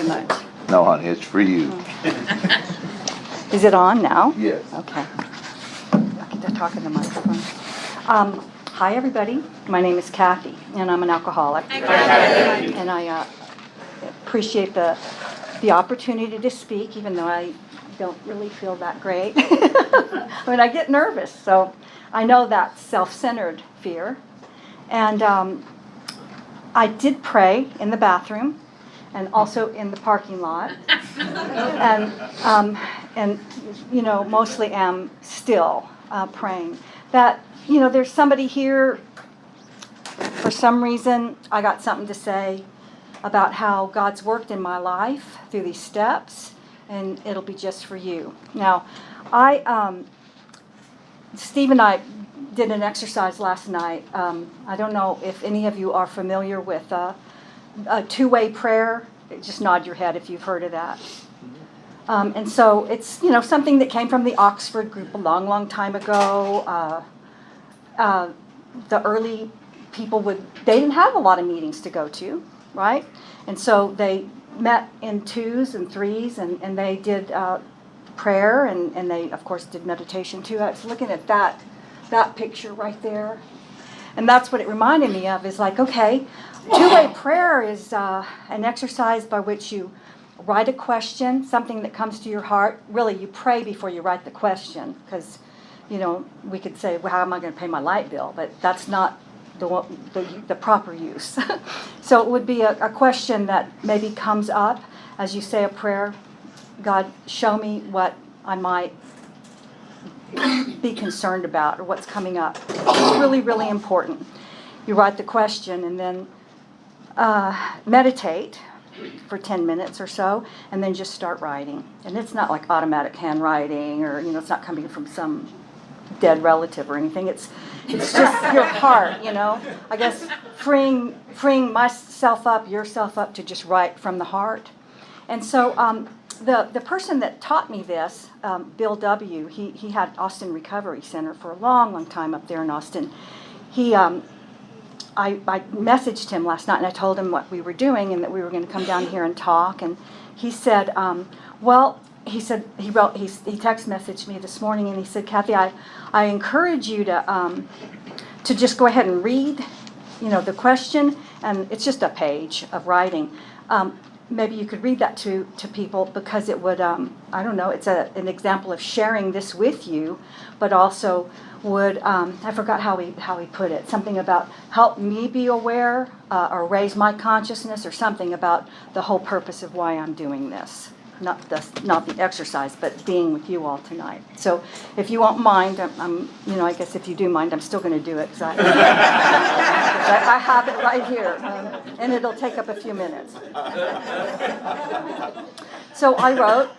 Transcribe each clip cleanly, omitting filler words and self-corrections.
too much? No, honey, it's for you. Is it on now? Yes. Okay. I get to talk in the microphone. Hi, everybody. My name is Kathy, and I'm an alcoholic. Hi, Kathy. And I appreciate the opportunity to speak, even though I don't really feel that great. I mean, I get nervous, so I know that's self-centered fear. And I did pray in the bathroom and also in the parking lot. And you know, mostly am still praying. That, you know, there's somebody here, for some reason, I got something to say about how God's worked in my life through these steps, and it'll be just for you. Now, Steve and I did an exercise last night. I don't know if any of you are familiar with a two-way prayer. Just nod your head if you've heard of that. And so it's, you know, something that came from the Oxford group a long, long time ago. The early people they didn't have a lot of meetings to go to, right? And so they met in twos and threes, and they did prayer, and they, of course, did meditation too. I was looking at that picture right there. And that's what it reminded me of, is like, okay, two-way prayer is an exercise by which you write a question, something that comes to your heart. Really, you pray before you write the question, because, you know, we could say, well, how am I going to pay my light bill? But that's not the proper use. So it would be a question that maybe comes up as you say a prayer. God, show me what I might be concerned about, or what's coming up. It's really, really important. You write the question and then meditate for 10 minutes or so, and then just start writing. And it's not like automatic handwriting, or, you know, it's not coming from some dead relative or anything. It's just your heart, you know. I guess freeing myself up, yourself up, to just write from the heart. And so the person that taught me this, Bill W., he had Austin Recovery Center for a long, long time up there in Austin. I messaged him last night, and I told him what we were doing and that we were going to come down here and talk. And he said, he text messaged me this morning, and he said, Kathy, I encourage you to just go ahead and read, you know, the question, and it's just a page of writing. Maybe you could read that to people, because it would, I don't know, it's an example of sharing this with you, but also would, I forgot how he put it, something about help me be aware, or raise my consciousness, or something about the whole purpose of why I'm doing this. Not the exercise, but being with you all tonight. So if you won't mind, you know, I guess if you do mind, I'm still going to do it, because I have it right here, and it'll take up a few minutes. So I wrote,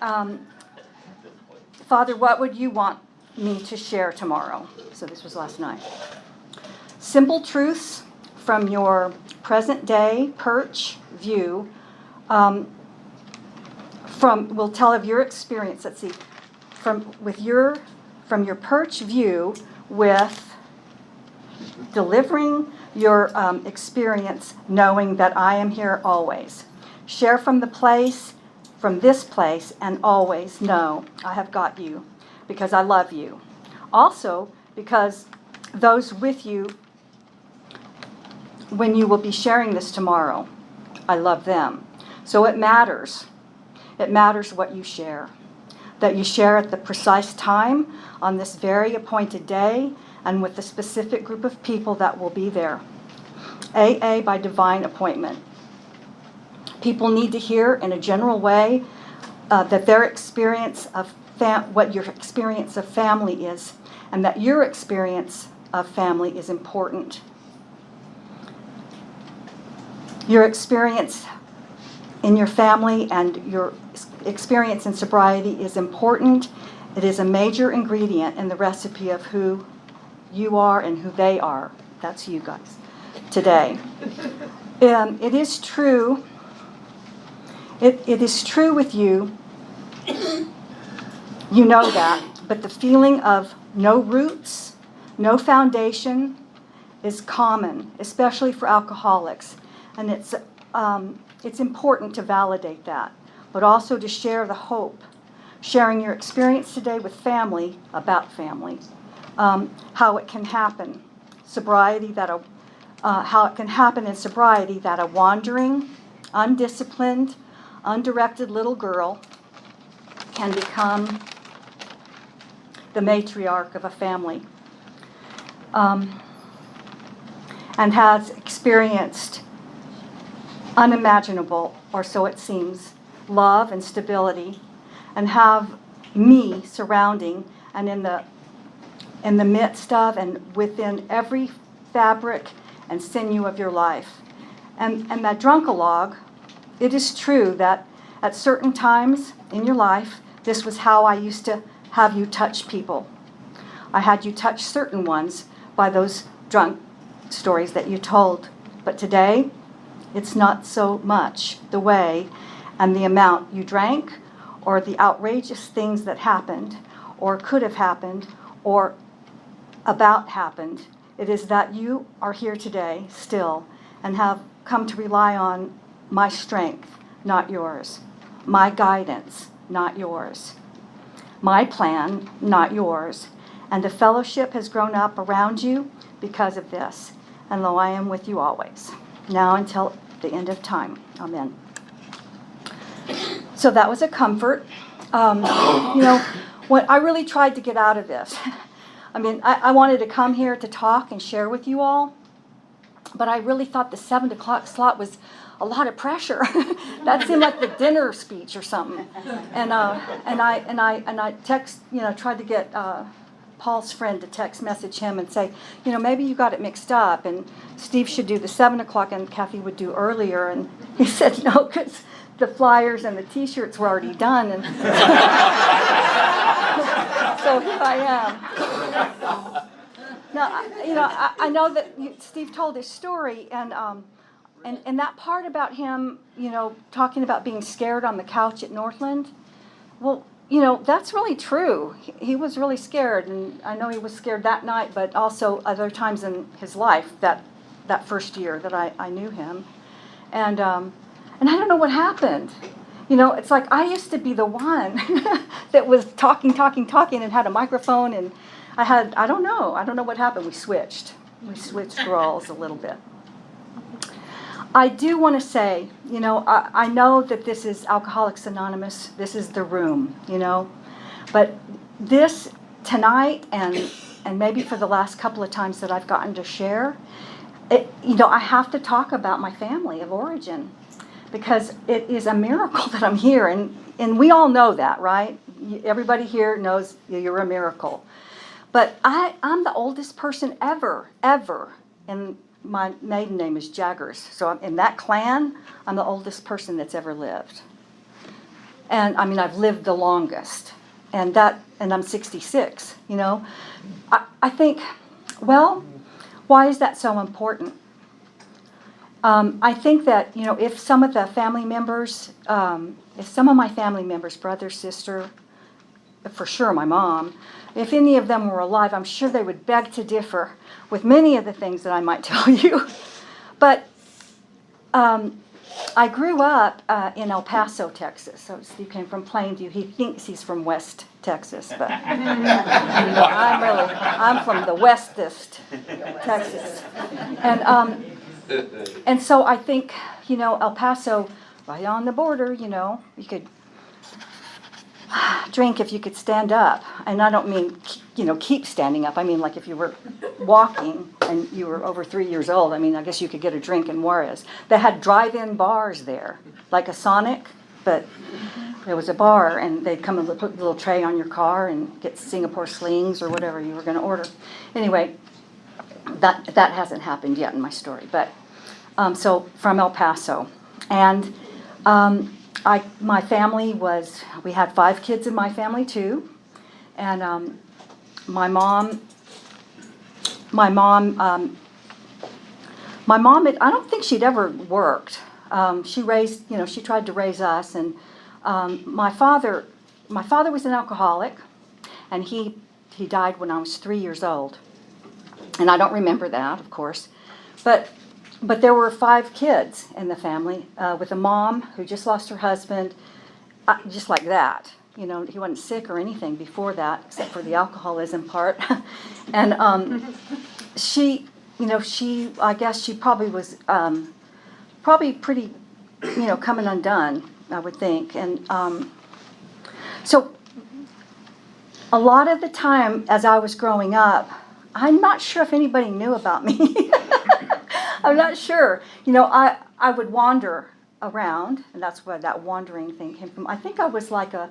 Father, what would you want me to share tomorrow? So this was last night. Simple truths from your present day perch view. We'll tell of your experience. Let's see, from your perch view with delivering your experience, knowing that I am here always. Share from this place, and always know I have got you, because I love you. Also, because those with you, when you will be sharing this tomorrow, I love them. So it matters. It matters what you share. That you share at the precise time on this very appointed day, and with the specific group of people that will be there. AA by divine appointment. People need to hear in a general way that their experience of what your experience of family is, and that your experience of family is important. Your experience in your family and your experience in sobriety is important. It is a major ingredient in the recipe of who you are and who they are. That's you guys today. It is true. It is true with you. You know that. But the feeling of no roots, no foundation is common, especially for alcoholics. And it's it's important to validate that, but also to share the hope, sharing your experience today with family, about family, how it can happen, how it can happen in sobriety that a wandering, undisciplined, undirected little girl can become the matriarch of a family, and has experienced unimaginable, or so it seems, love and stability, and have me surrounding and in the midst of and within every fabric and sinew of your life. And that drunkalogue, it is true that at certain times in your life, this was how I used to have you touch people. I had you touch certain ones by those drunk stories that you told. But today, it's not so much the way and the amount you drank, or the outrageous things that happened, or could have happened, or about happened. It is that you are here today still and have come to rely on my strength, not yours. My guidance, not yours. My plan, not yours. And the fellowship has grown up around you because of this. And lo, I am with you always, now until the end of time. Amen. So that was a comfort. What I really tried to get out of this, I wanted to come here to talk and share with you all, but I really thought the 7 o'clock slot was a lot of pressure. That seemed like the dinner speech or something. And I tried to get Paul's friend to text message him and say, maybe you got it mixed up, and Steve should do the 7 o'clock and Kathy would do earlier. And he said no, because the flyers and the T-shirts were already done. And so here I am. Now, I know that Steve told his story, and that part about him, talking about being scared on the couch at Northland, well, that's really true. He was really scared, and I know he was scared that night, but also other times in his life, that first year that I knew him. And I don't know what happened. It's like I used to be the one that was talking and had a microphone, and I don't know what happened. We switched roles a little bit. I do want to say, I know that this is Alcoholics Anonymous. This is the room, but this tonight and maybe for the last couple of times that I've gotten to share, I have to talk about my family of origin, because it is a miracle that I'm here, and we all know that, right? Everybody here knows you're a miracle. But I'm the oldest person ever, and my maiden name is Jaggers. So in that clan, I'm the oldest person that's ever lived. And I've lived the longest, and I'm 66. I think, well, why is that so important? I think that, if some of my family members, brother, sister, for sure my mom, if any of them were alive, I'm sure they would beg to differ with many of the things that I might tell you. But I grew up in El Paso, Texas. So Steve came from Plainview. He thinks he's from West Texas, but I'm from the westest Texas. And so I think, El Paso, right on the border, you could drink if you could stand up. And I don't mean, keep standing up. I mean, like if you were walking and you were over 3 years old, I guess you could get a drink in Juarez. They had drive-in bars there, like a Sonic, but there was a bar, and they'd come and put a little tray on your car and get Singapore slings or whatever you were going to order. Anyway, that hasn't happened yet in my story, but so from El Paso. And my family we had 5 kids in my family too, and my mom, I don't think she'd ever worked. She tried to raise us, and my father was an alcoholic, and he died when I was 3 years old, and I don't remember that, of course, but but there were 5 kids in the family, with a mom who just lost her husband, just like that. You know, he wasn't sick or anything before that, except for the alcoholism part. And she, you know, I guess she probably was probably pretty, you know, coming undone, I would think. And so a lot of the time as I was growing up, I'm not sure if anybody knew about me. I'm not sure. You know, I would wander around, and that's where that wandering thing came from. I think I was like a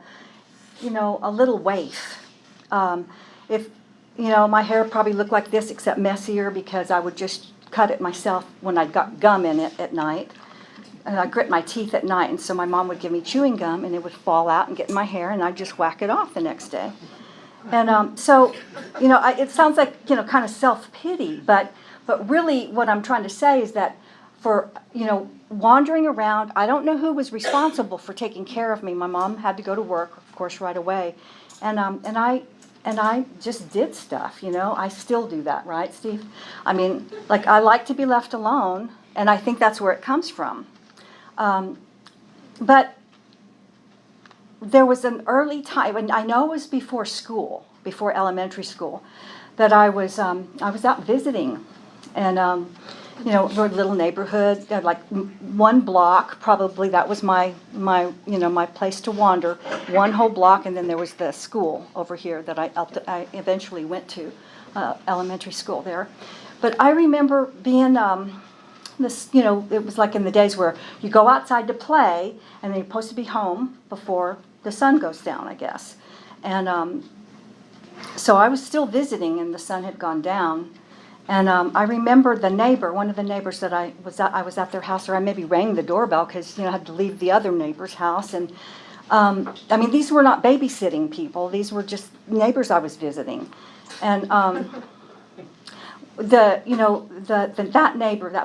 little waif. If, you know, my hair probably looked like this, except messier, because I would just cut it myself when I got gum in it at night. And I grit my teeth at night, and so my mom would give me chewing gum, and it would fall out and get in my hair, and I'd just whack it off the next day. And so, you know, it sounds like, you know, kind of self-pity, but really what I'm trying to say is that for, you know, wandering around, I don't know who was responsible for taking care of me. My mom had to go to work, of course, right away. And I just did stuff, you know. I still do that, right, Steve? I mean, like, I like to be left alone, and I think that's where it comes from. But there was an early time, and I know it was before school, before elementary school, that I was out visiting, and you know, a little neighborhood, like one block, probably that was my place to wander, one whole block, and then there was the school over here that I eventually went to, elementary school there. But I remember being this, you know, it was like in the days where you go outside to play, and then you're supposed to be home before the sun goes down, I guess. And so I was still visiting, and the sun had gone down. And I remember the neighbor, one of the neighbors that I was at their house, or I maybe rang the doorbell because, you know, I had to leave the other neighbor's house. And I mean, these were not babysitting people; these were just neighbors I was visiting. And that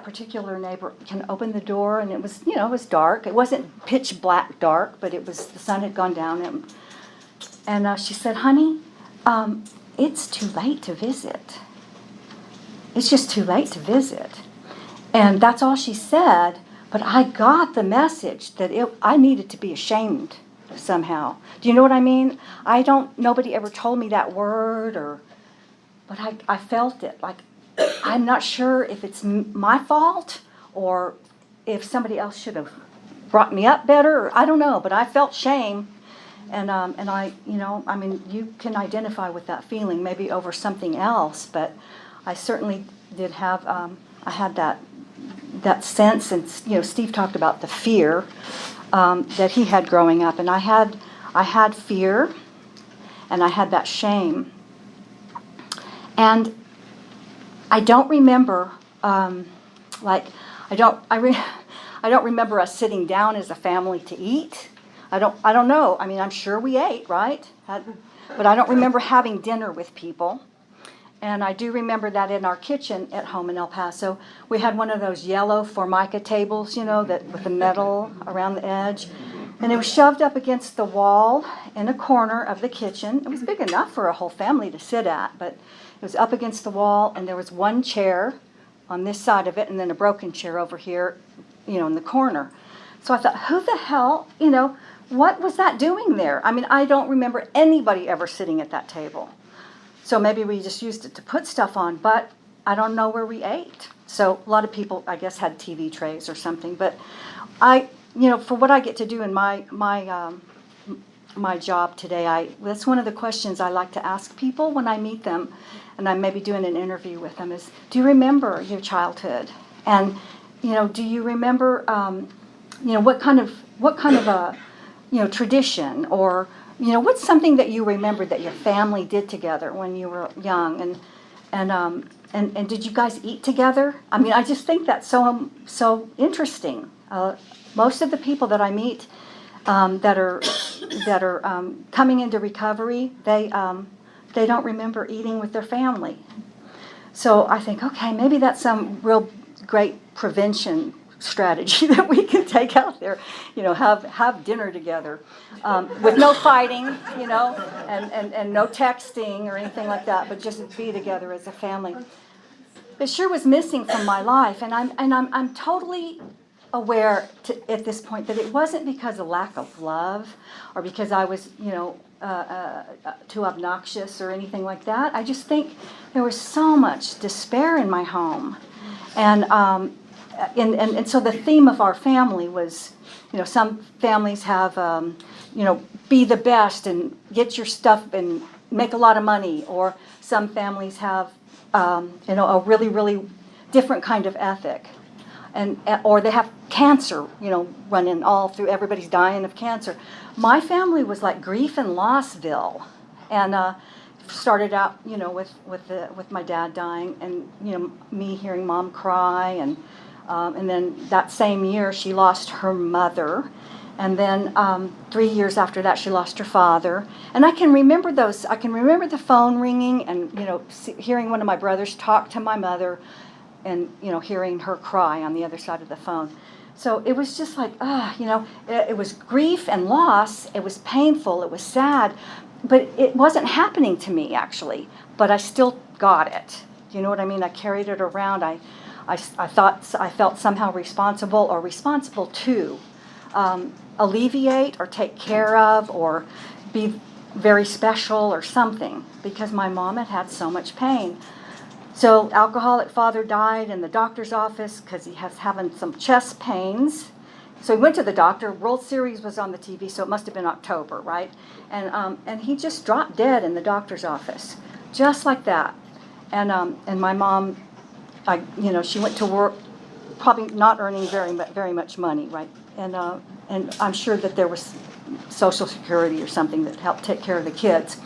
particular neighbor can open the door, and it was, you know, it was dark. It wasn't pitch black dark, but the sun had gone down. And she said, "Honey, it's too late to visit. It's just too late to visit." And that's all she said, but I got the message that I needed to be ashamed somehow. Do you know what I mean? Nobody ever told me that word, but I felt it. Like, I'm not sure if it's my fault or if somebody else should have brought me up better, or I don't know, but I felt shame. And I, you know, I mean, you can identify with that feeling maybe over something else, but I certainly did have, I had that sense, and, you know, Steve talked about the fear that he had growing up, and I had fear, and I had that shame. And I don't remember, I don't remember us sitting down as a family to eat. I don't know. I mean, I'm sure we ate, right? But I don't remember having dinner with people. And I do remember that in our kitchen at home in El Paso, we had one of those yellow Formica tables, you know, that with the metal around the edge. And it was shoved up against the wall in a corner of the kitchen. It was big enough for a whole family to sit at, but it was up against the wall, and there was one chair on this side of it, and then a broken chair over here, you know, in the corner. So I thought, who the hell, you know, what was that doing there? I mean, I don't remember anybody ever sitting at that table. So maybe we just used it to put stuff on, but I don't know where we ate. So a lot of people, I guess, had TV trays or something. But you know, for what I get to do in my job today, that's one of the questions I like to ask people when I meet them, and I'm maybe doing an interview with them, is, do you remember your childhood? And, you know, do you remember, you know, what kind of a, you know, tradition, or, you know, what's something that you remember that your family did together when you were young, and did you guys eat together? I mean, I just think that's so interesting. Most of the people that I meet that are coming into recovery, they don't remember eating with their family. So I think, okay, maybe that's some real great prevention strategy that we can take out there. You know, have dinner together with no fighting, you know, and no texting or anything like that, but just be together as a family. it sure was missing from my life, and I'm totally aware at this point that it wasn't because of lack of love or because I was, too obnoxious or anything like that. I just think there was so much despair in my home, and so the theme of our family was, some families have, be the best and get your stuff and make a lot of money, or some families have, a really, really different kind of ethic. Or they have cancer, running all through. Everybody's dying of cancer. My family was like grief and lossville, and started out, with my dad dying, and me hearing Mom cry, and then that same year she lost her mother, and then 3 years after that she lost her father. And I can remember those. I can remember the phone ringing, and hearing one of my brothers talk to my mother, and hearing her cry on the other side of the phone. So it was just like, it was grief and loss. It was painful. It was sad, but it wasn't happening to me actually. But I still got it. You know what I mean? I carried it around. I thought I felt somehow responsible to alleviate or take care of or be very special or something, because my mom had had so much pain. So alcoholic father died in the doctor's office because he was having some chest pains. So he went to the doctor. World Series was on the TV, so it must have been October, right? And he just dropped dead in the doctor's office, just like that. And my mom, she went to work, probably not earning very much money, right? And I'm sure that there was Social Security or something that helped take care of the kids.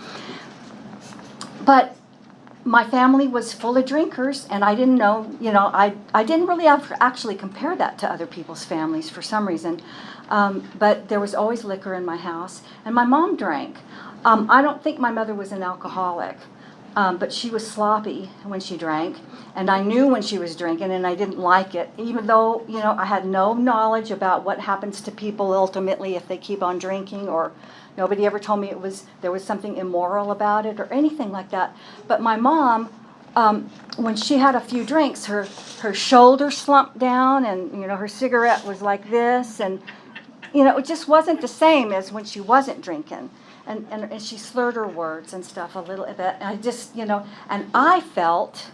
But my family was full of drinkers, and I didn't know, I didn't really actually compare that to other people's families for some reason. But there was always liquor in my house, and my mom drank. I don't think my mother was an alcoholic, but she was sloppy when she drank, and I knew when she was drinking, and I didn't like it, even though, I had no knowledge about what happens to people ultimately if they keep on drinking, or nobody ever told me there was something immoral about it or anything like that. But my mom, when she had a few drinks, her shoulder slumped down, and her cigarette was like this, and it just wasn't the same as when she wasn't drinking, and she slurred her words and stuff a little bit. And I just and I felt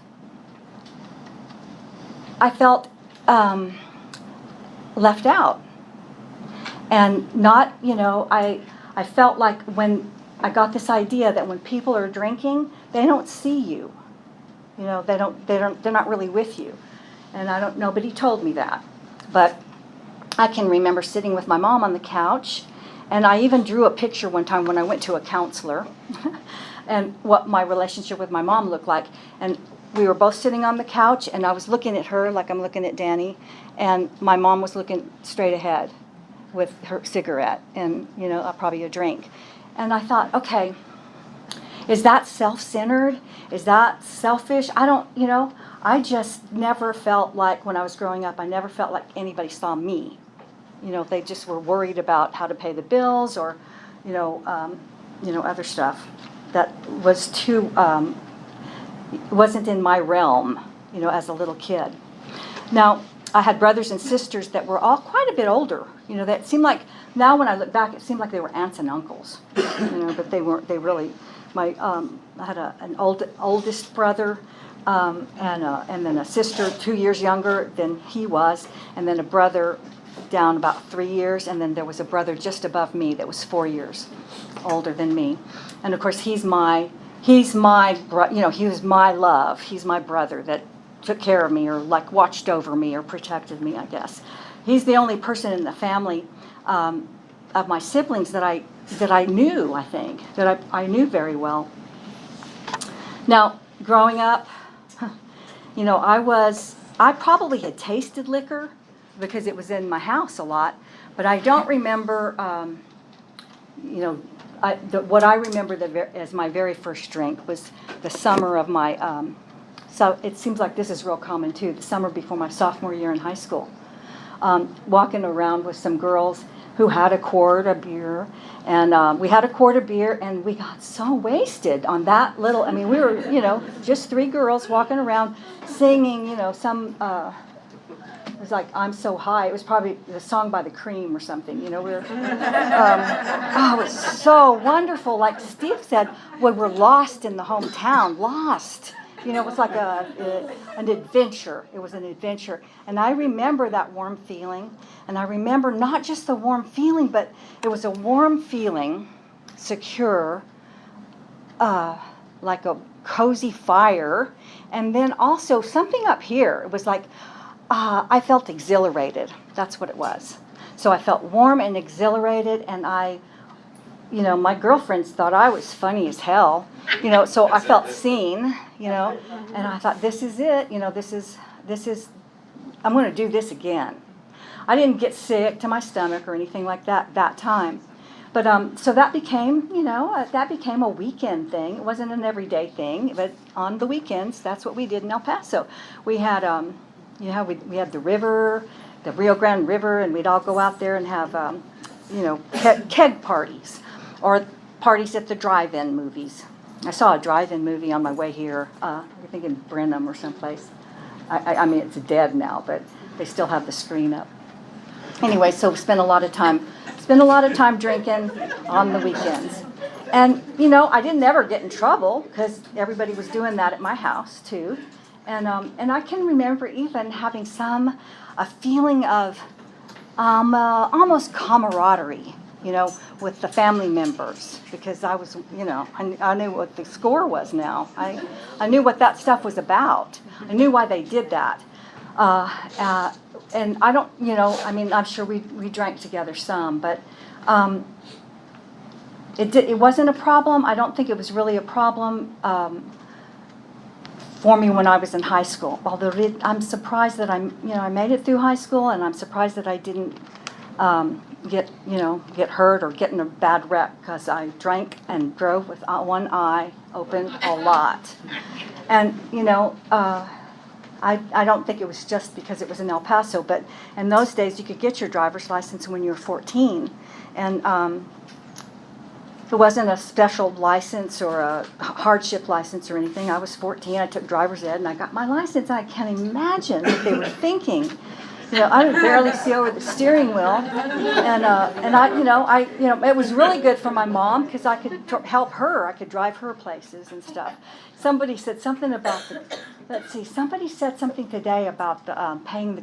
left out, and not I felt like when I got this idea that when people are drinking, they don't see you. They're not really with you. And nobody told me that. But I can remember sitting with my mom on the couch, and I even drew a picture one time when I went to a counselor and what my relationship with my mom looked like. And we were both sitting on the couch, and I was looking at her like I'm looking at Danny, and my mom was looking straight ahead with her cigarette and, probably a drink. And I thought, okay, is that self-centered? Is that selfish? I just never felt like when I was growing up, I never felt like anybody saw me. They just were worried about how to pay the bills or, other stuff that was too, wasn't in my realm, as a little kid. Now, I had brothers and sisters that were all quite a bit older. That seemed like, now when I look back, it seemed like they were aunts and uncles. But they weren't. They really, I had an oldest brother, and then a sister 2 years younger than he was, and then a brother down about 3 years, and then there was a brother just above me that was 4 years older than me. And of course, he was my love. He's my brother that took care of me, or like watched over me, or protected me, I guess. He's the only person in the family of my siblings that I knew, I think, that I knew very well. Now, growing up, I probably had tasted liquor because it was in my house a lot, but I don't remember, what I remember as my very first drink was the summer of my, so it seems like this is real common too, the summer before my sophomore year in high school. Walking around with some girls who had a quart of beer. And we had a quart of beer, and we got so wasted on that little, I mean, we were, just 3 girls walking around singing, some, it was like, I'm So High. It was probably the song by The Cream or something, we were, it was so wonderful. Like Steve said, we were lost in the hometown, lost. It was like an adventure. It was an adventure. And I remember that warm feeling. And I remember not just the warm feeling, but it was a warm feeling, secure, like a cozy fire. And then also something up here. It was like I felt exhilarated. That's what it was. So I felt warm and exhilarated. And my girlfriends thought I was funny as hell. So I felt seen, and I thought, this is it, this is, I'm going to do this again. I didn't get sick to my stomach or anything like that time. But, so that became, that became a weekend thing. It wasn't an everyday thing, but on the weekends, that's what we did in El Paso. We had, we had the river, the Rio Grande River, and we'd all go out there and have, keg parties or parties at the drive-in movies. I saw a drive-in movie on my way here, I think in Brenham or someplace. I mean, it's dead now, but they still have the screen up. Anyway, so we spent a lot of time drinking on the weekends. And, I didn't ever get in trouble because everybody was doing that at my house too. And I can remember even having a feeling of almost camaraderie, with the family members, because I was, I knew what the score was now. I knew what that stuff was about. I knew why they did that. And I don't, I'm sure we drank together some, but it wasn't a problem. I don't think it was really a problem for me when I was in high school. Although I'm surprised that I made it through high school, and I'm surprised that I didn't get hurt or get in a bad wreck, because I drank and drove with one eye open a lot. And, I don't think it was just because it was in El Paso, but in those days you could get your driver's license when you were 14. And it wasn't a special license or a hardship license or anything. I was 14, I took driver's ed, and I got my license. I can't imagine what they were thinking. I could barely see over the steering wheel, and it was really good for my mom because I could help her. I could drive her places and stuff. Somebody said something about somebody said something today about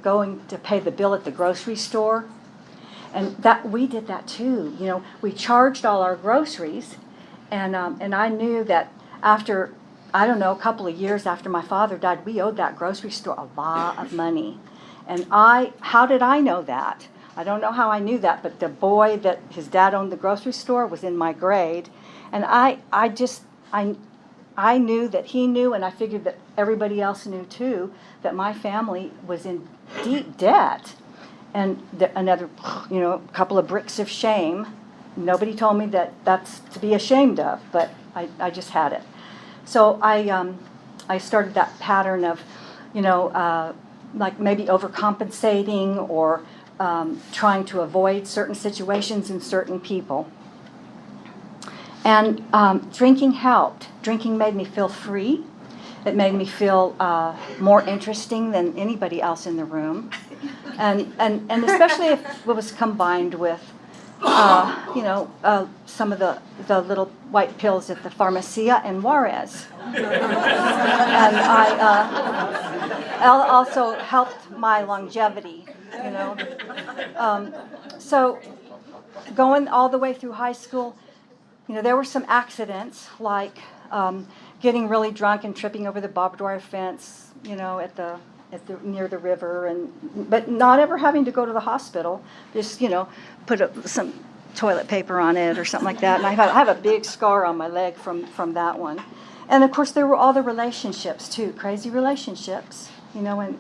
going to pay the bill at the grocery store, and that we did that too. We charged all our groceries, and I knew that after, I don't know, a couple of years after my father died, we owed that grocery store a lot of money. And how did I know that? I don't know how I knew that, but the boy that his dad owned the grocery store was in my grade. And I knew that he knew, and I figured that everybody else knew too, that my family was in deep debt. And another, couple of bricks of shame. Nobody told me that that's to be ashamed of, but I just had it. So I started that pattern of, like maybe overcompensating or trying to avoid certain situations and certain people. And drinking helped. Drinking made me feel free. It made me feel more interesting than anybody else in the room. And especially if it was combined with, some of the little white pills at the Farmacia in Juarez. And I also helped my longevity, So going all the way through high school, there were some accidents, like getting really drunk and tripping over the barbed wire fence, near the river, but not ever having to go to the hospital. Just put some toilet paper on it or something like that. And I have a big scar on my leg from that one. And of course there were all the relationships too, crazy relationships. And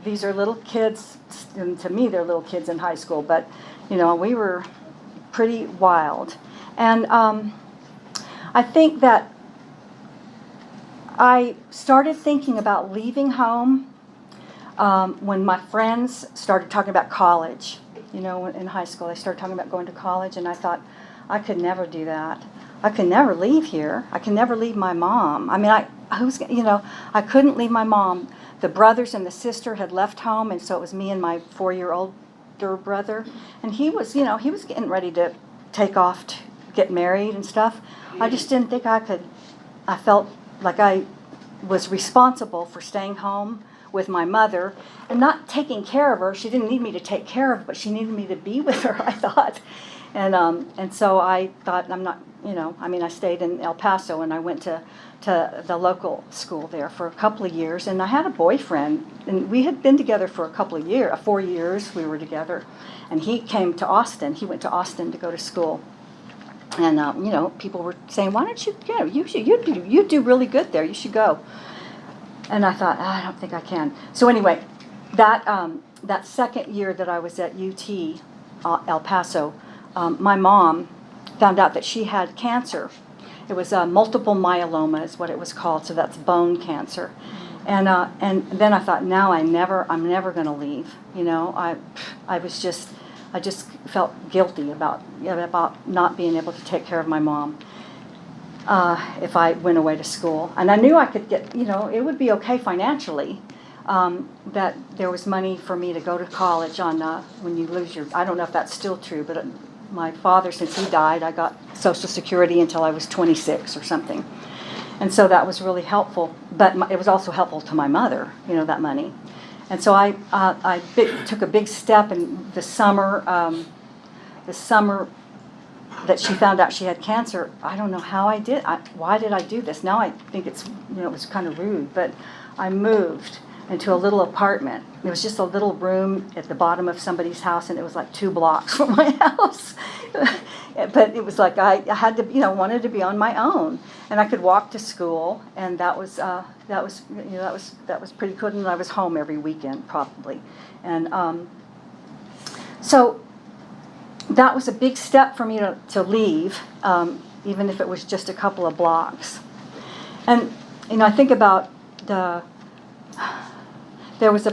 these are little kids, and to me they're little kids in high school, but we were pretty wild. And I think that I started thinking about leaving home when my friends started talking about college. in high school. They started talking about going to college, and I thought, I could never do that. I could never leave here. I can never leave my mom. I mean, I couldn't leave my mom. The brothers and the sister had left home, and so it was me and my 4-year-older brother. And he was getting ready to take off to get married and stuff. I just didn't think I could. I felt like I was responsible for staying home with my mother and not taking care of her. She didn't need me to take care of her, but she needed me to be with her, I thought. And so I thought, I'm not, I stayed in El Paso, and I went to the local school there for a couple of years, and I had a boyfriend, and we had been together for a couple of years, 4 years we were together, and he came to Austin. He went to Austin to go to school. And, people were saying, why don't you, you do really good there. You should go. And I thought, I don't think I can. So anyway, that second year that I was at UT, El Paso, my mom found out that she had cancer. It was multiple myeloma is what it was called, so that's bone cancer. And then I thought, I'm never going to leave. I just felt guilty about not being able to take care of my mom if I went away to school. And I knew I could get, it would be okay financially, that there was money for me to go to college on when you lose I don't know if that's still true, but my father, since he died, I got Social Security until I was 26 or something. And so that was really helpful. But it was also helpful to my mother, that money. And so I took a big step in the summer that she found out she had cancer. I don't know how I did. Why did I do this? Now I think it was kind of rude, but I moved into a little apartment. It was just a little room at the bottom of somebody's house, and it was like 2 blocks from my house. But it was like I had to, wanted to be on my own, and I could walk to school, and that was pretty good. And I was home every weekend probably, and so that was a big step for me to leave, even if it was just a couple of blocks. And I think about there was a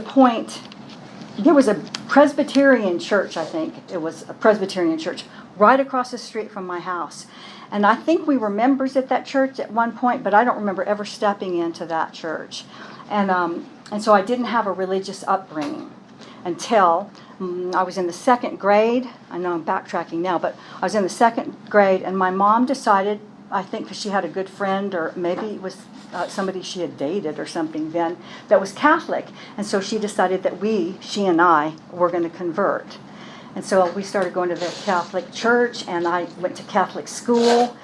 Presbyterian church, I think it was a Presbyterian church, right across the street from my house. And I think we were members at that church at one point, but I don't remember ever stepping into that church. And so I didn't have a religious upbringing until I was in the 2nd grade. I know I'm backtracking now, but I was in the 2nd grade, and my mom decided, I think because she had a good friend, or maybe it was somebody she had dated or something then, that was Catholic. And so she decided that she and I were going to convert. And so we started going to the Catholic church, and I went to Catholic school,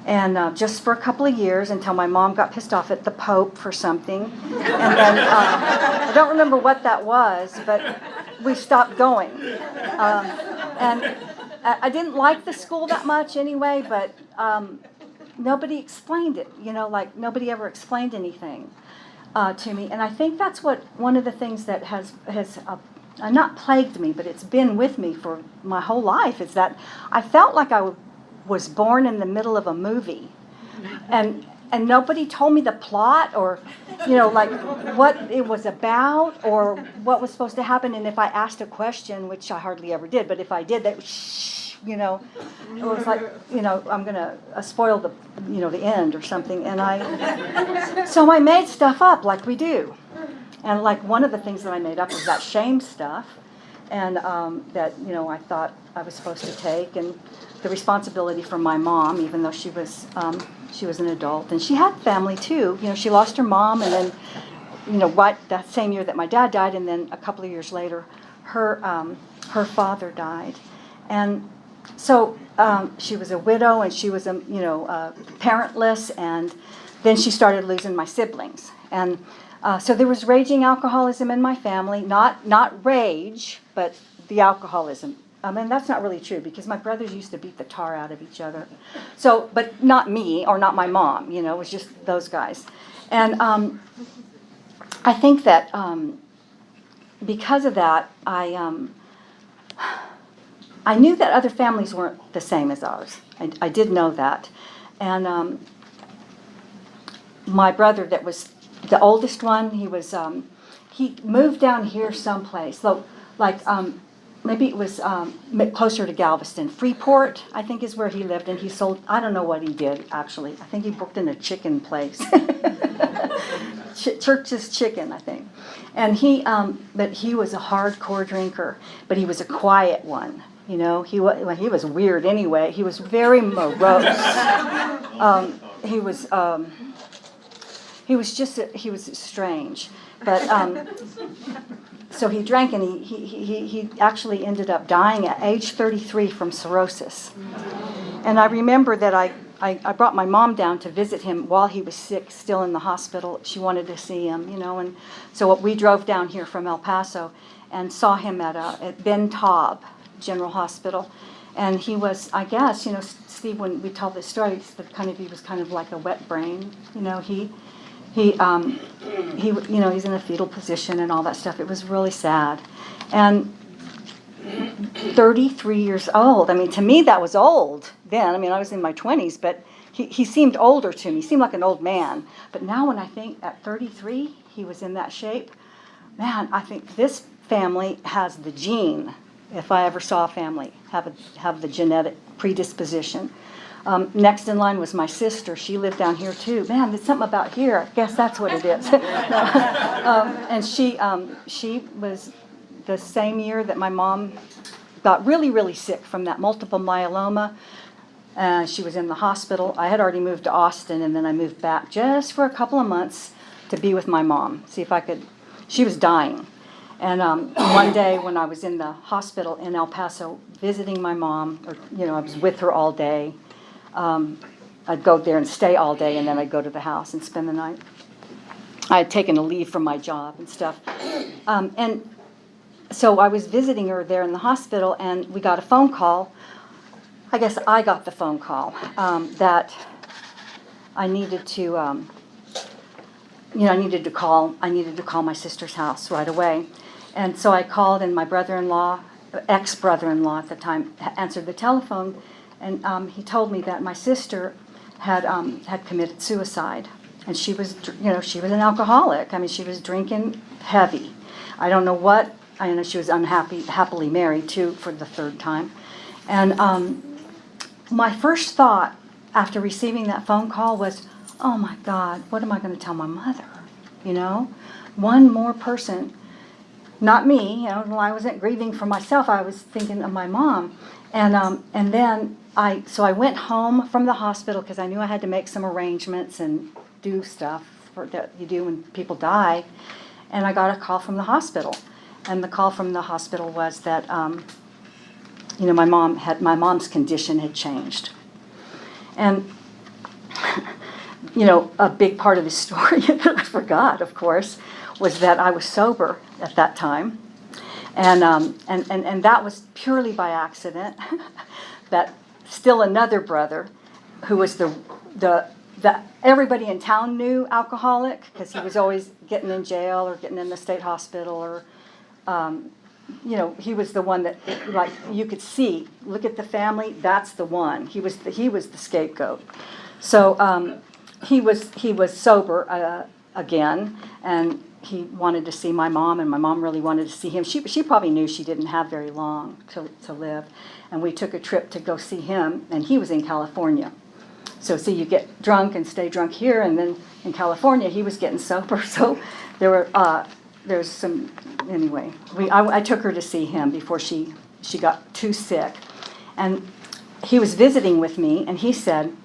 and just for a couple of years until my mom got pissed off at the Pope for something. And then I don't remember what that was, but we stopped going. And I didn't like the school that much anyway, but nobody explained it, nobody ever explained anything to me. And I think that's one of the things that has not plagued me, but it's been with me for my whole life, is that I felt like I was born in the middle of a movie. And nobody told me the plot, or, what it was about, or what was supposed to happen. And if I asked a question, which I hardly ever did, but if I did, they it was like, I'm going to spoil the end or something. And so I made stuff up like we do. And like one of the things that I made up was that shame stuff, and that, I thought I was supposed to take, and the responsibility for my mom, even though she was an adult, and she had family too. She lost her mom, and then, right that same year that my dad died, and then a couple of years later, her father died, and so she was a widow, and she was parentless, and then she started losing my siblings, and so there was raging alcoholism in my family, not rage, but the alcoholism. And that's not really true, because my brothers used to beat the tar out of each other. So, but not me, or not my mom, it was just those guys. And I think that because of that, I knew that other families weren't the same as ours. I did know that. And my brother that was the oldest one, he moved down here someplace. So, maybe it was closer to Galveston. Freeport, I think, is where he lived, and he sold, I don't know what he did, actually. I think he worked in a chicken place. Church's Chicken, I think. And but he was a hardcore drinker, but he was a quiet one. You know, he was weird anyway. He was very morose. He was strange. But so he drank, and he actually ended up dying at age 33 from cirrhosis. And I remember that I brought my mom down to visit him while he was sick, still in the hospital. She wanted to see him, you know, and so we drove down here from El Paso and saw him at Ben Taub General Hospital. And he was, I guess, you know, Steve, when we tell this story, he was kind of like a wet brain, you know. He you know, he's in a fetal position and all that stuff. It was really sad. And 33 years old. I mean, to me, that was old then. I mean, I was in my 20s, but he seemed older to me. He seemed like an old man. But now when I think at 33, he was in that shape, man, I think this family has the gene, if I ever saw a family have the genetic predisposition. Next in line was my sister. She lived down here too. Man, there's something about here. I guess that's what it is. And she was the same year that my mom got really, really sick from that multiple myeloma. She was in the hospital. I had already moved to Austin, and then I moved back just for a couple of months to be with my mom, see if I could. She was dying. And one day when I was in the hospital in El Paso visiting my mom, or, you know, I was with her all day. I'd go there and stay all day, and then I'd go to the house and spend the night. I had taken a leave from my job and stuff. And so I was visiting her there in the hospital, and we got a phone call. I guess I got the phone call that I needed to, I needed to call my sister's house right away. And so I called, and my brother-in-law, ex-brother-in-law at the time, answered the telephone, and he told me that my sister had committed suicide, and she was an alcoholic. I mean, she was drinking heavy. I don't know what. I know she was happily married too for the third time, and my first thought after receiving that phone call was, oh my God, what am I going to tell my mother? You know, one more person. Not me, you know. I wasn't grieving for myself. I was thinking of my mom, and then I went home from the hospital because I knew I had to make some arrangements and do stuff that you do when people die, and I got a call from the hospital, and the call from the hospital was that my mom's condition had changed, and a big part of the story that I forgot, of course, was that I was sober at that time, and that was purely by accident. That still another brother, who was the everybody in town knew alcoholic because he was always getting in jail or getting in the state hospital, or he was the one that, like, you could see, look at the family, that's the one. He was the scapegoat. So he was sober again, and he wanted to see my mom, and my mom really wanted to see him. She probably knew she didn't have very long to live, and we took a trip to go see him, and he was in California. So see, you get drunk and stay drunk here, and then in California he was getting sober. So there's some, anyway. I took her to see him before she got too sick, and he was visiting with me, and he said,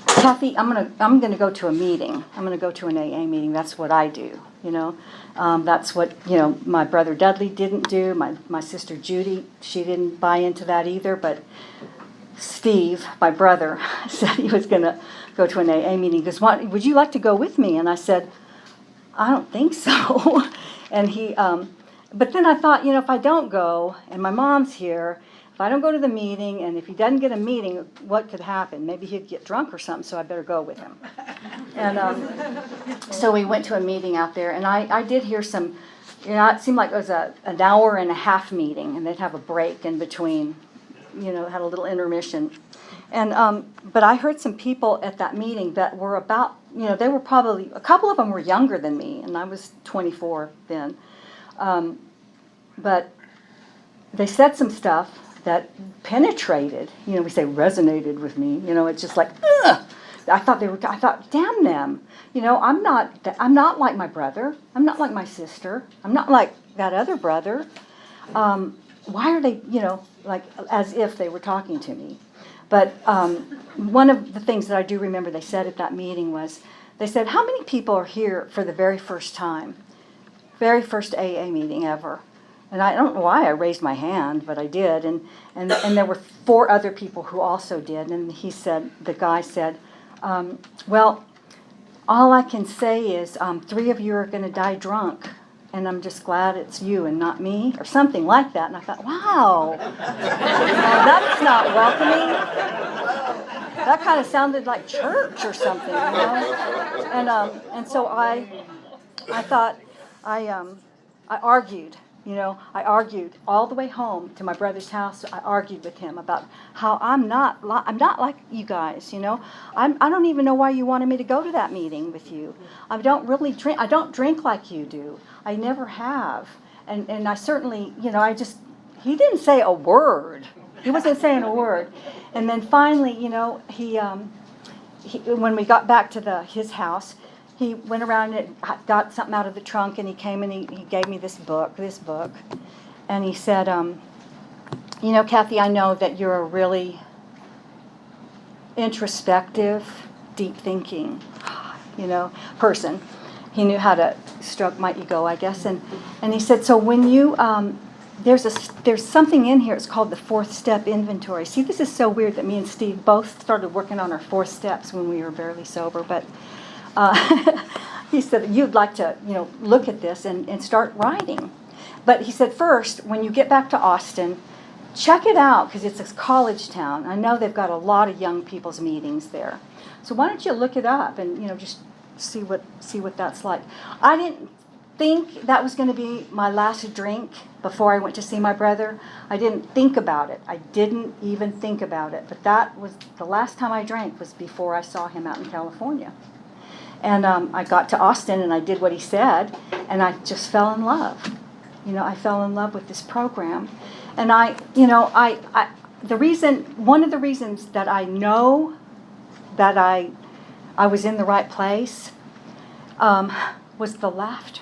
Kathy, I'm gonna go to a meeting. I'm gonna go to an AA meeting. That's what I do, That's what, my brother Dudley didn't do. My sister Judy, she didn't buy into that either. But Steve, my brother, said he was gonna go to an AA meeting. He goes, would you like to go with me? And I said, I don't think so. And he, but then I thought, if I don't go, and my mom's here, if I don't go to the meeting, and if he doesn't get a meeting, what could happen? Maybe he'd get drunk or something, so I better go with him. And so we went to a meeting out there, and I did hear some, it seemed like it was an hour and a half meeting, and they'd have a break in between, had a little intermission. And but I heard some people at that meeting that were about, they were probably, a couple of them were younger than me, and I was 24 then. But they said some stuff that penetrated, we say resonated with me. It's just like, ugh! I thought, damn them. I'm not like my brother. I'm not like my sister. I'm not like that other brother. Why are they, like as if they were talking to me? But one of the things that I do remember they said at that meeting was, they said, how many people are here for the very first time? Very first AA meeting ever. And I don't know why I raised my hand, but I did. And there were 4 other people who also did. And the guy said, well, all I can say is 3 of you are going to die drunk. And I'm just glad it's you and not me, or something like that. And I thought, wow, that's not welcoming. That kind of sounded like church or something, And so I thought, I argued. I argued all the way home to my brother's house. I argued with him about how I'm not like you guys. I don't even know why you wanted me to go to that meeting with you. I don't really drink. I don't drink like you do. I never have. And I certainly, he didn't say a word. He wasn't saying a word. And then finally, he when we got back to his house, he went around and got something out of the trunk, and he came and he gave me this book. And he said, Kathy, I know that you're a really introspective, deep thinking, person. He knew how to stroke my ego, I guess. And he said, so when you, there's something in here, it's called the 4th step inventory. See, this is so weird that me and Steve both started working on our 4 steps when we were barely sober, but he said, you'd like to, look at this and start writing. But he said, first, when you get back to Austin, check it out, because it's a college town. I know they've got a lot of young people's meetings there. So why don't you look it up and, just see what that's like. I didn't think that was going to be my last drink before I went to see my brother. I didn't think about it. I didn't even think about it. But that was the last time I drank, was before I saw him out in California. And I got to Austin and I did what he said, and I just fell in love. I fell in love with this program. And one of the reasons that I know that I was in the right place was the laughter.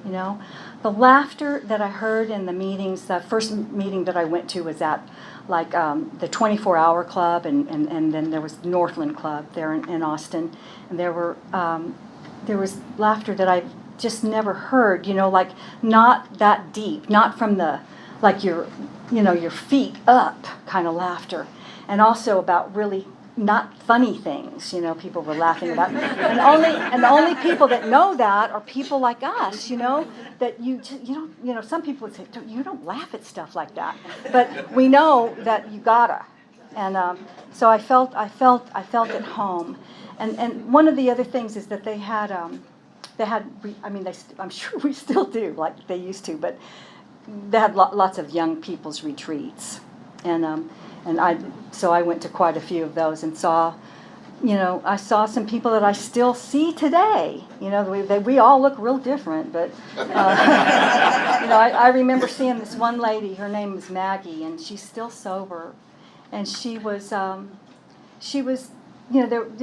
The laughter that I heard in the meetings. The first meeting that I went to was at the 24-hour club, and then there was Northland Club there in Austin, and there was laughter that I've just never heard. Not that deep, not from the your feet up kind of laughter, and also about really not funny things, people were laughing about. And the only people that know that are people like us, that you don't, some people would say, you don't laugh at stuff like that. But we know that you gotta. And so I felt at home. And one of the other things is that they had, I'm sure we still do, like they used to, but they had lots of young people's retreats. So I went to quite a few of those and saw, I saw some people that I still see today. We all look real different, but, I remember seeing this one lady, her name was Maggie, and she's still sober. And she was, there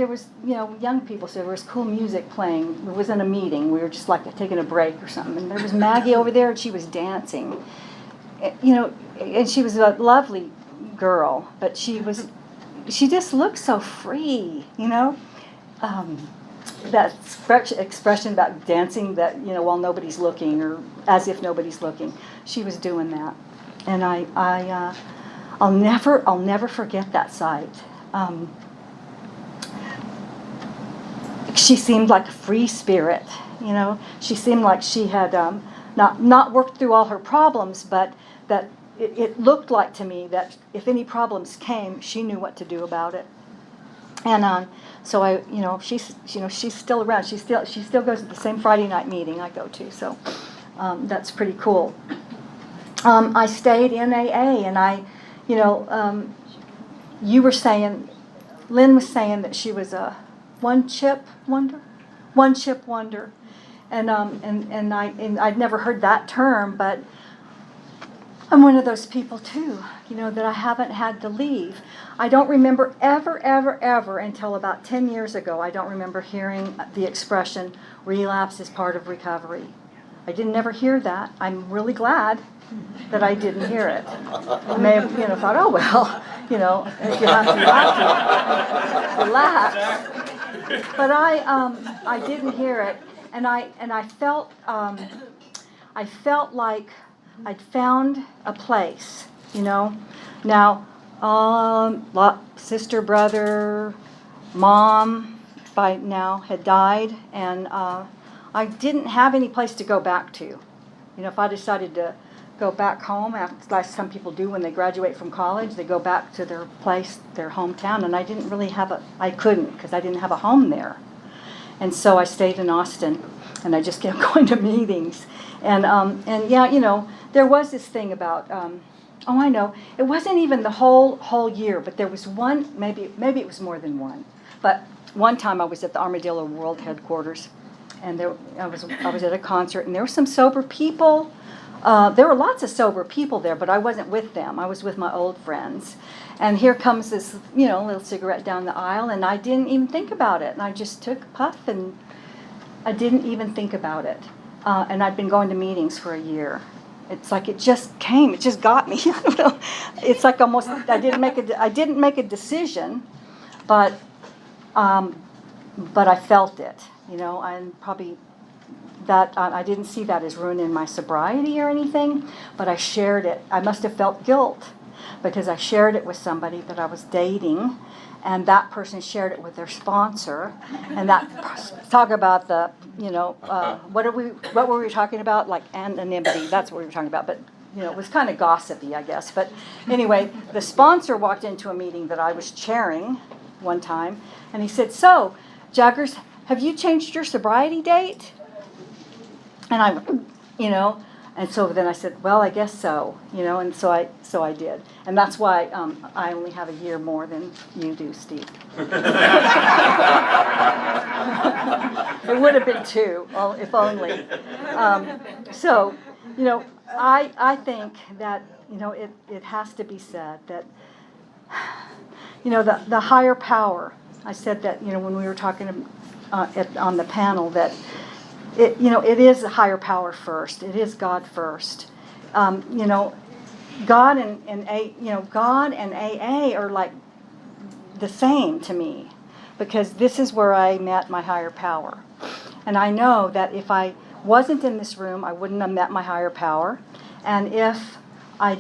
was, young people, so there was cool music playing. It wasn't a meeting. We were just taking a break or something. And there was Maggie over there, and she was dancing. And she was a lovely girl, but she just looked so free, that expression about dancing that, while nobody's looking, or as if nobody's looking. She was doing that. And I'll never forget that sight. She seemed like a free spirit, She seemed like she had not worked through all her problems, but that it looked like to me that if any problems came, she knew what to do about it. And so she's still around. She still goes to the same Friday night meeting I go to. So that's pretty cool. I stayed in AA, and you were saying, Lynn was saying that she was a one chip wonder, and I'd never heard that term, but I'm one of those people too, that I haven't had to leave. I don't remember ever until about 10 years ago, I don't remember hearing the expression, relapse is part of recovery. I didn't ever hear that. I'm really glad that I didn't hear it. I may have, thought, oh well, if you have to, relax. But I didn't hear it, and I felt like I'd found a place, Now, sister, brother, mom by now had died, and I didn't have any place to go back to. If I decided to go back home, like some people do when they graduate from college, they go back to their place, their hometown, and I didn't really I couldn't, because I didn't have a home there. And so I stayed in Austin, and I just kept going to meetings. And yeah, there was this thing about, I know, it wasn't even the whole year, but there was one, maybe it was more than one. But one time I was at the Armadillo World headquarters, and I was at a concert, and there were some sober people. There were lots of sober people there, but I wasn't with them. I was with my old friends. And here comes this, little cigarette down the aisle, and I didn't even think about it. And I just took a puff, and I didn't even think about it. And I'd been going to meetings for a year. It's like it just came. It just got me. I don't know. It's like almost I didn't make a decision, but I felt it. And probably that I didn't see that as ruining my sobriety or anything, but I shared it. I must have felt guilt because I shared it with somebody that I was dating, and that person shared it with their sponsor, and that talk about the what were we talking about, like anonymity? That's what we were talking about, but it was kind of gossipy, I guess. But anyway, the sponsor walked into a meeting that I was chairing one time, and he said, "So, Jaggers, have you changed your sobriety date?" And and so then I said, "Well, I guess so," and so I did, and that's why I only have a year more than you do, Steve. It would have been 2, if only. So, I think that it has to be said that the higher power. I said that when we were talking on the panel that. It is a higher power first. It is God first. God and AA are like the same to me, because this is where I met my higher power. And I know that if I wasn't in this room, I wouldn't have met my higher power. And if I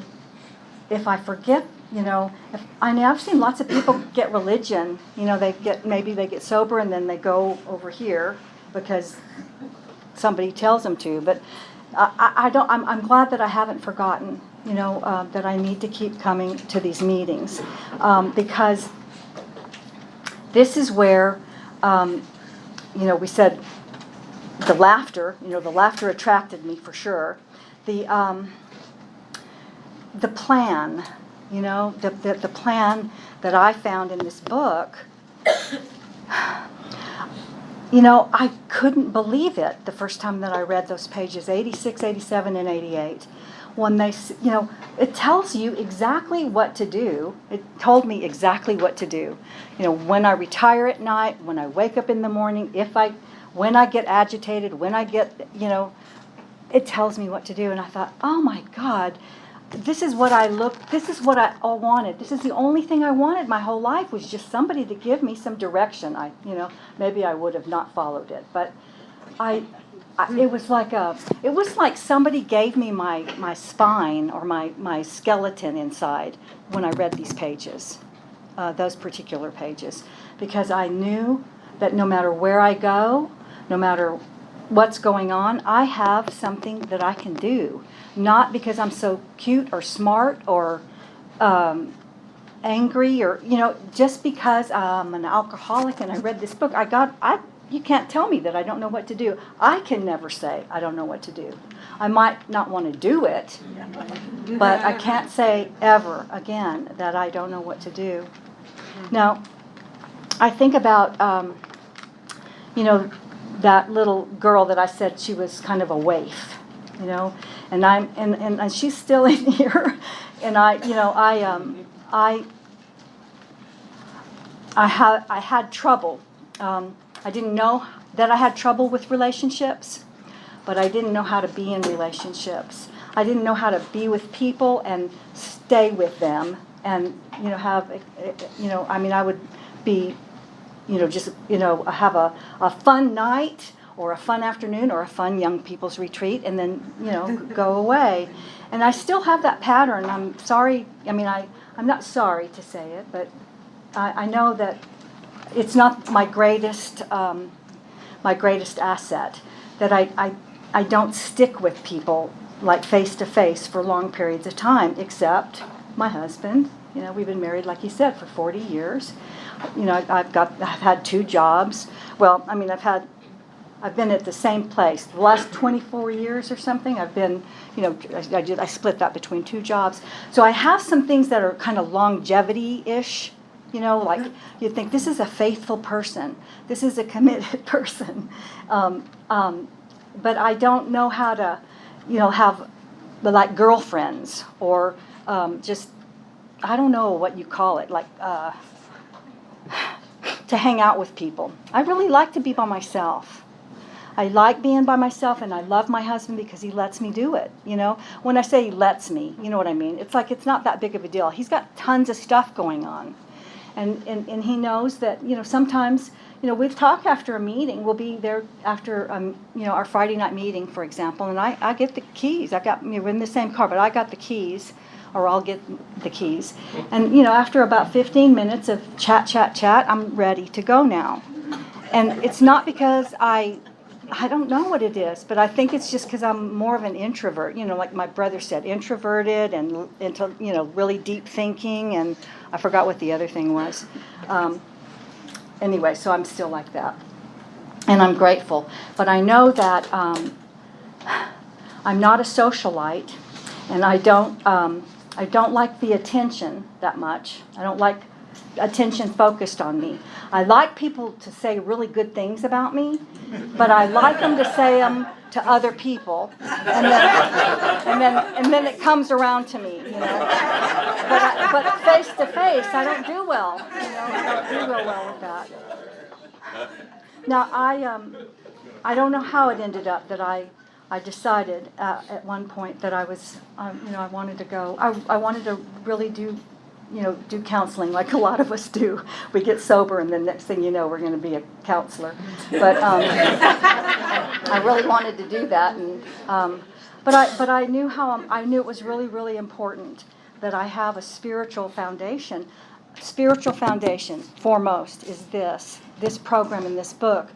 forget, I've seen lots of people get religion. Maybe they get sober and then they go over here because somebody tells them to, but I'm glad that I haven't forgotten, that I need to keep coming to these meetings, because this is where, we said the laughter, the laughter attracted me for sure. The plan, the plan that I found in this book. I couldn't believe it the first time that I read those pages, 86, 87, and 88. When they, it tells you exactly what to do. It told me exactly what to do. When I retire at night, when I wake up in the morning, when I get agitated, when I get, it tells me what to do. And I thought, oh my God, this is what I wanted. This is the only thing I wanted my whole life, was just somebody to give me some direction. Maybe I would have not followed it, but it was like somebody gave me my spine or my skeleton inside when I read these pages, those particular pages, because I knew that no matter where I go, no matter what's going on, I have something that I can do. Not because I'm so cute or smart or angry or, just because I'm an alcoholic and I read this book. You can't tell me that I don't know what to do. I can never say I don't know what to do. I might not want to do it, but I can't say ever again that I don't know what to do. Now, I think about, that little girl that I said she was kind of a waif, you know, and she's still in here, and I had trouble. I didn't know that I had trouble with relationships, but I didn't know how to be in relationships. I didn't know how to be with people and stay with them, and have I would be just have a fun night or a fun afternoon or a fun young people's retreat, and then go away. And I still have that pattern. I'm sorry. I'm not sorry to say it, but I know that it's not my greatest asset, that I don't stick with people like face to face for long periods of time, except my husband. We've been married, like he said, for 40 years. I've had 2 jobs. Well, I've been at the same place the last 24 years or something. I've been, I split that between 2 jobs. So I have some things that are kind of longevity-ish. Like you think this is a faithful person, this is a committed person, but I don't know how to, have like girlfriends or just, I don't know what you call it, like to hang out with people. I really like to be by myself. I like being by myself, and I love my husband because he lets me do it. When I say he lets me, you know what I mean. It's like it's not that big of a deal. He's got tons of stuff going on. And he knows that, sometimes, we've talked after a meeting. We'll be there after, our Friday night meeting, for example, and I get the keys. we're in the same car, but I got the keys, or I'll get the keys. And, after about 15 minutes of chat, I'm ready to go now. And it's not because I don't know what it is, but I think it's just because I'm more of an introvert, like my brother said, introverted and into, really deep thinking, and I forgot what the other thing was. Anyway, so I'm still like that. And I'm grateful. But I know that I'm not a socialite, and I don't like the attention that much. I don't like attention focused on me. I like people to say really good things about me, but I like them to say them to other people, and then it comes around to me, But face to face, I don't do well. I don't do real well with that. Now I don't know how it ended up that I decided at one point that I was I wanted to go. I wanted to really do counseling like a lot of us do. We get sober, and then next thing you know, we're going to be a counselor. But I really wanted to do that, and but I knew I knew it was really, really important that I have a spiritual foundation. Spiritual foundation foremost is this program and this book.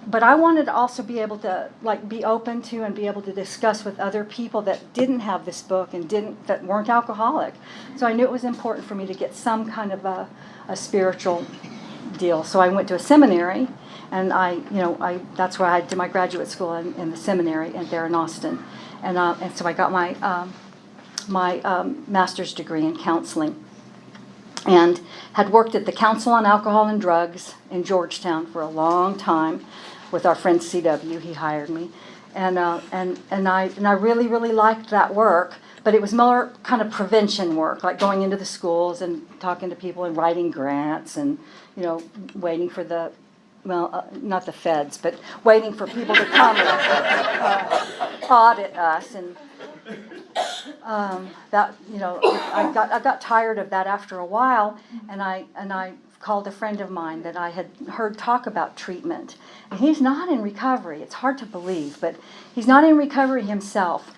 But I wanted to also be able to be open to and be able to discuss with other people that didn't have this book and that weren't alcoholic. So I knew it was important for me to get some kind of a spiritual deal. So I went to a seminary, and that's where I did my graduate school in the seminary there in Austin, and so I got my master's degree in counseling, and had worked at the Council on Alcohol and Drugs in Georgetown for a long time. With our friend C.W., he hired me, and I really, really liked that work. But it was more kind of prevention work, like going into the schools and talking to people and writing grants and waiting for the not the feds, but waiting for people to come and audit us. And that I got tired of that after a while, and I called a friend of mine that I had heard talk about treatment. And he's not in recovery. It's hard to believe, but he's not in recovery himself.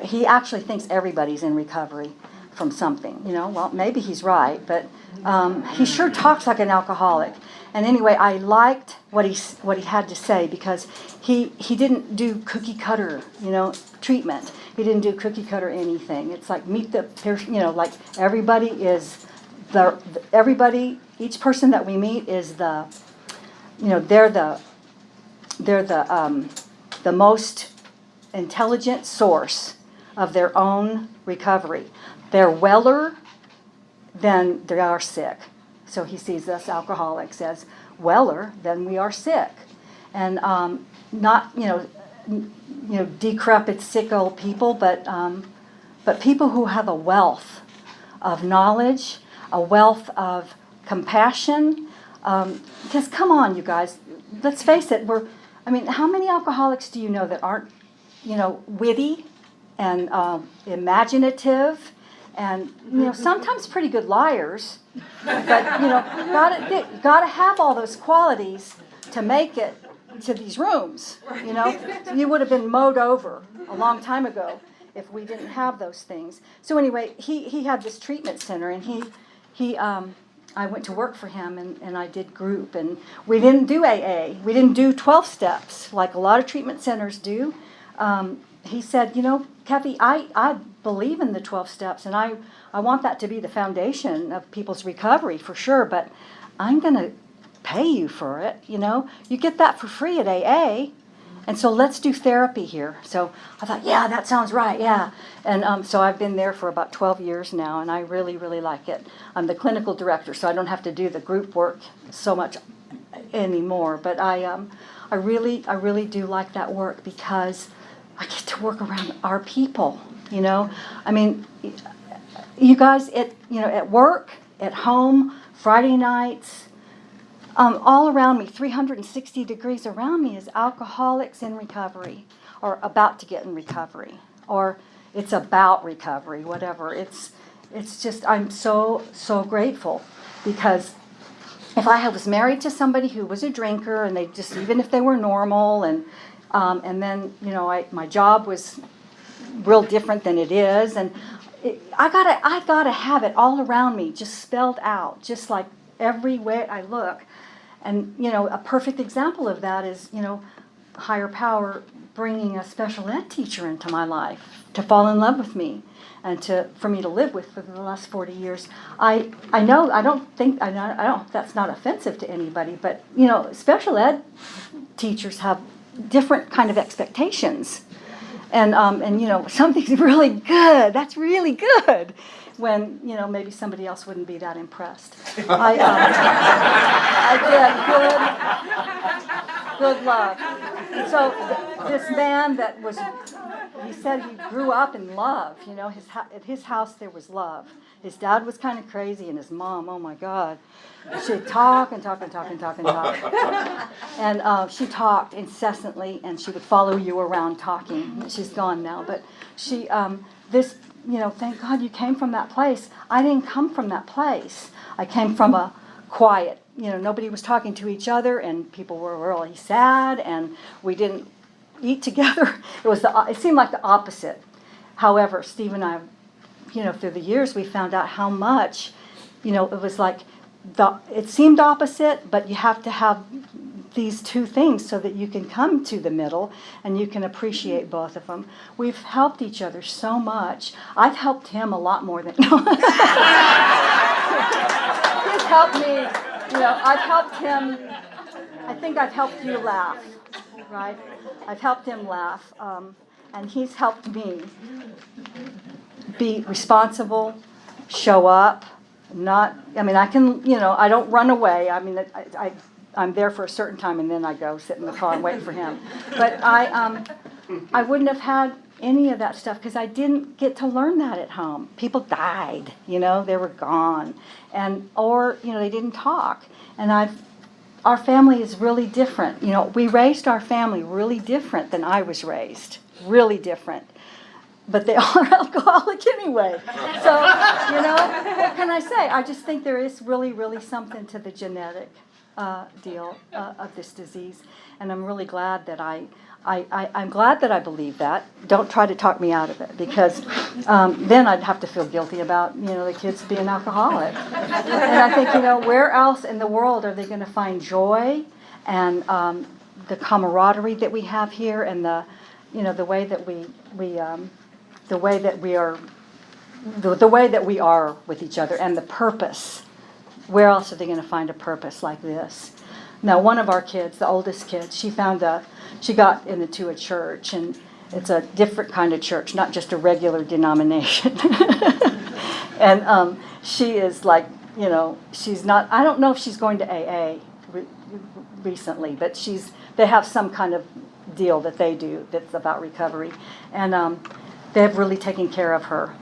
He actually thinks everybody's in recovery from something. Well, maybe he's right, but he sure talks like an alcoholic. And anyway, I liked what he had to say, because he didn't do cookie cutter, treatment. He didn't do cookie cutter anything. It's like like everybody is each person that we meet is they're the most intelligent source of their own recovery. They're weller than they are sick. So he sees us alcoholics as weller than we are sick. and not decrepit, sick old people, but people who have a wealth of knowledge, a wealth of compassion. Because come on, you guys, let's face it. How many alcoholics do you know that aren't, witty and imaginative, and sometimes pretty good liars? But gotta have all those qualities to make it to these rooms. You would have been mowed over a long time ago if we didn't have those things. So anyway, he had this treatment center, and I went to work for him, and I did group, and we didn't do AA. We didn't do 12 steps like a lot of treatment centers do. He said, Kathy, I believe in the 12 steps, and I want that to be the foundation of people's recovery for sure, but I'm going to pay you for it, You get that for free at AA, and so let's do therapy here. So I thought, yeah, that sounds right, yeah. And so I've been there for about 12 years now, and I really, really like it. I'm the clinical director, so I don't have to do the group work so much anymore, but I really do like that work because I get to work around our people, You guys, at work, at home, Friday nights, all around me, 360 degrees around me is alcoholics in recovery, or about to get in recovery, or it's about recovery, whatever. It's just, I'm so grateful, because if I was married to somebody who was a drinker, and they just, even if they were normal, and then my job was real different than it is, and I gotta have it all around me, just spelled out, just like everywhere I look. And a perfect example of that is higher power bringing a special ed teacher into my life to fall in love with me, and for me to live with for the last 40 years. I know that's not offensive to anybody, but special ed teachers have different kind of expectations, and something's really good. That's really good. When maybe somebody else wouldn't be that impressed. I did good love. And so this man he said he grew up in love. At his house there was love. His dad was kind of crazy, and his mom, oh my God, she'd talk and talk and talk and talk and talk. And she talked incessantly, and she would follow you around talking. She's gone now, but she thank God you came from that place. I didn't come from that place. I came from a quiet, nobody was talking to each other, and people were really sad, and we didn't eat together. It seemed like the opposite. However, Steve and I, through the years, we found out how much, it was like, it seemed opposite, but you have to have these two things so that you can come to the middle and you can appreciate both of them. We've helped each other so much. I've helped him a lot more than... He's helped me. I've helped him. I think I've helped you laugh, right? I've helped him laugh, and he's helped me be responsible, show up, I don't run away. I'm there for a certain time, and then I go sit in the car and wait for him. But I wouldn't have had any of that stuff because I didn't get to learn that at home. People died, they were gone, or they didn't talk. And our family is really different. We raised our family really different than I was raised, really different. But they are alcoholic anyway. So, what can I say? I just think there is really, really something to the genetic deal of this disease, and I'm really glad that I'm glad that I believe that. Don't try to talk me out of it, because then I'd have to feel guilty about the kids being alcoholic. And I think where else in the world are they going to find joy and the camaraderie that we have here, and the way that the way that we are with each other, and the purpose. Where else are they going to find a purpose like this? Now, one of our kids, the oldest kid, she got into a church, and it's a different kind of church, not just a regular denomination. And she is like, she's not, I don't know if she's going to AA. recently, but they have some kind of deal that they do that's about recovery, and they've really taken care of her.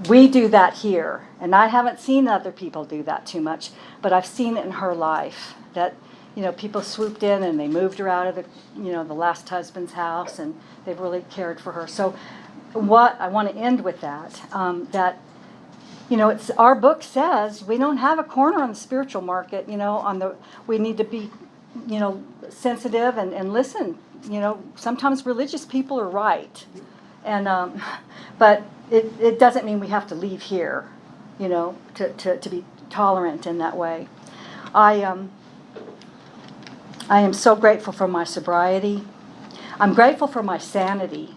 We do that here, and I haven't seen other people do that too much, but I've seen it in her life that people swooped in and they moved her out of the last husband's house, and they've really cared for her. So what I want to end with that it's our book says we don't have a corner on the spiritual market. We need to be sensitive and listen. Sometimes religious people are right, and but it doesn't mean we have to leave here, to be tolerant in that way. I am so grateful for my sobriety. I'm grateful for my sanity.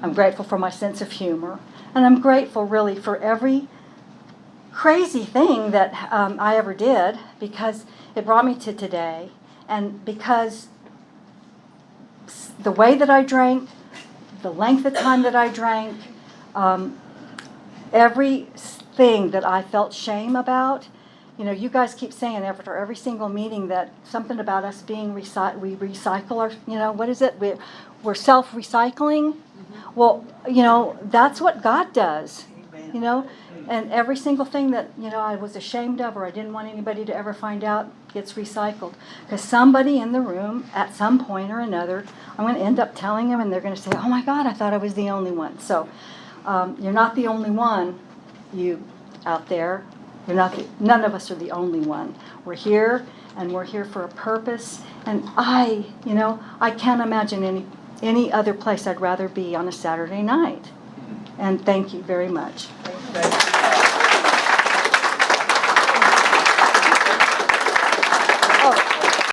I'm grateful for my sense of humor. And I'm grateful really for every crazy thing that I ever did, because it brought me to today. And because the way that I drank, the length of time that I drank, everything that I felt shame about. You guys keep saying after every single meeting that something about us being we recycle our, what is it? We're self-recycling. Mm-hmm. Well, that's what God does. And every single thing that I was ashamed of or I didn't want anybody to ever find out gets recycled, because somebody in the room at some point or another, I'm going to end up telling them, and they're going to say, "Oh my God, I thought I was the only one." So you're not the only one, you out there. None of us are the only one. We're here, and we're here for a purpose. And I can't imagine any other place I'd rather be on a Saturday night. And thank you very much. Thank you.